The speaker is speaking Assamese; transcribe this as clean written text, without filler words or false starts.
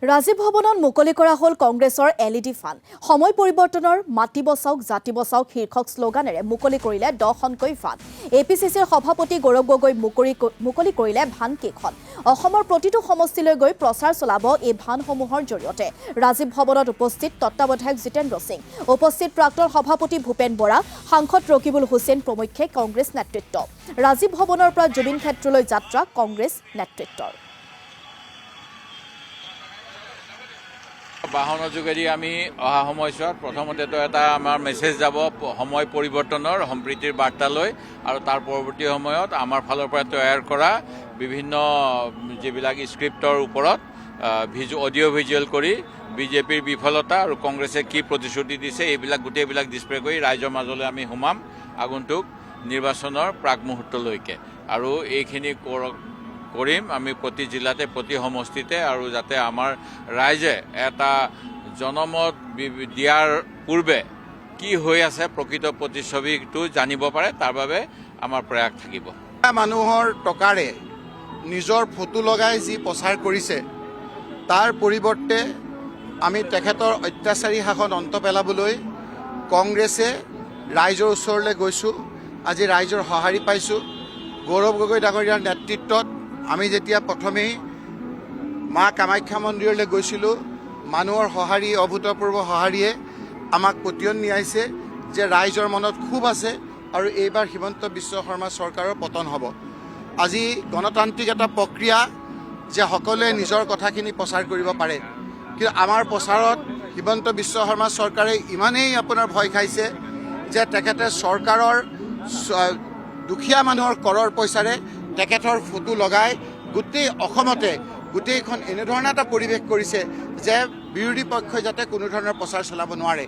ৰাজীৱ ভৱনত মুকলি কৰা হ'ল কংগ্ৰেছৰ LED ফান। সময় পৰিৱৰ্তনৰ মাটি বচাওক জাতি বচাওক শীৰ্ষক শ্লোগানেৰে মুকলি কৰিলে 10খনকৈ ফান। APCCৰ সভাপতি গৌৰৱ গগৈ মুকলি কৰিলে ভান কেইখন। অসমৰ প্ৰতিটো সমষ্টিলৈ গৈ প্ৰচাৰ চলাব এই ভানসমূহৰ জৰিয়তে। ৰাজীৱ ভৱনত উপস্থিত তত্ত্বাৱধায়ক জিতেন্দ্ৰ সিং, উপস্থিত প্ৰাক্তন সভাপতি ভূপেন বৰা, সাংসদ ৰকিবুল হুছেইন প্ৰমুখ্যে কংগ্ৰেছ নেতৃত্ব। ৰাজীৱ ভৱনৰ পৰা জুবিন ক্ষেত্ৰলৈ যাত্ৰা কংগ্ৰেছ নেতৃত্বৰ। বাহনৰ যোগেদি আমি অহা সময়ছোৱাত প্ৰথমতেতো এটা আমাৰ মেছেজ যাব সময় পৰিৱৰ্তনৰ সম্প্ৰীতিৰ বাৰ্তালৈ, আৰু তাৰ পৰৱৰ্তী সময়ত আমাৰ ফালৰ পৰা তৈয়াৰ কৰা বিভিন্ন যিবিলাক স্ক্ৰিপ্টৰ ওপৰত অডিঅ' ভিজুৱেল কৰি বিজেপিৰ বিফলতা আৰু কংগ্ৰেছে কি প্ৰতিশ্ৰুতি দিছে এইবিলাক গোটেইবিলাক ডিছপ্লে কৰি ৰাইজৰ মাজলৈ আমি সোমাম আগন্তুক নিৰ্বাচনৰ প্ৰাক মুহূৰ্তলৈকে। আৰু এইখিনি কৰিম আমি প্ৰতি জিলাতে প্ৰতি সমষ্টিতে, আৰু যাতে আমাৰ ৰাইজে এটা জনমত দিয়াৰ পূৰ্বে কি হৈ আছে প্ৰকৃত প্ৰতিচ্ছবিটো জানিব পাৰে, তাৰ বাবে আমাৰ প্ৰয়াস থাকিব। মানুহৰ টকাৰে নিজৰ ফটো লগাই যি প্ৰচাৰ কৰিছে তাৰ পৰিৱৰ্তে আমি তেখেতৰ অত্যাচাৰী শাসন অন্ত পেলাবলৈ কংগ্ৰেছে ৰাইজৰ ওচৰলৈ গৈছোঁ। আজি ৰাইজৰ সঁহাৰি পাইছোঁ। গৌৰৱ গগৈ ডাঙৰীয়াৰ নেতৃত্বত আমি যেতিয়া প্ৰথমেই মা কামাখ্যা মন্দিৰলৈ গৈছিলোঁ, মানুহৰ সঁহাৰি অভূতপূৰ্ব সঁহাৰিয়ে আমাক পতিয়ন নিয়াইছে যে ৰাইজৰ মনত ক্ষোভ আছে আৰু এইবাৰ হিমন্ত বিশ্ব শৰ্মা চৰকাৰৰ পতন হ'ব। আজি গণতান্ত্ৰিক এটা প্ৰক্ৰিয়া যে সকলোৱে নিজৰ কথাখিনি প্ৰচাৰ কৰিব পাৰে, কিন্তু আমাৰ প্ৰচাৰত হিমন্ত বিশ্ব শৰ্মা চৰকাৰে ইমানেই আপোনাৰ ভয় খাইছে যে তেখেতে চৰকাৰৰ দুখীয়া মানুহৰ কৰৰ পইচাৰে তেখেতৰ ফটো লগাই গোটেই অসমতে গোটেইখন এনেধৰণৰ এটা পৰিৱেশ কৰিছে যে বিৰোধী পক্ষই যাতে কোনো ধৰণৰ প্ৰচাৰ চলাব নোৱাৰে।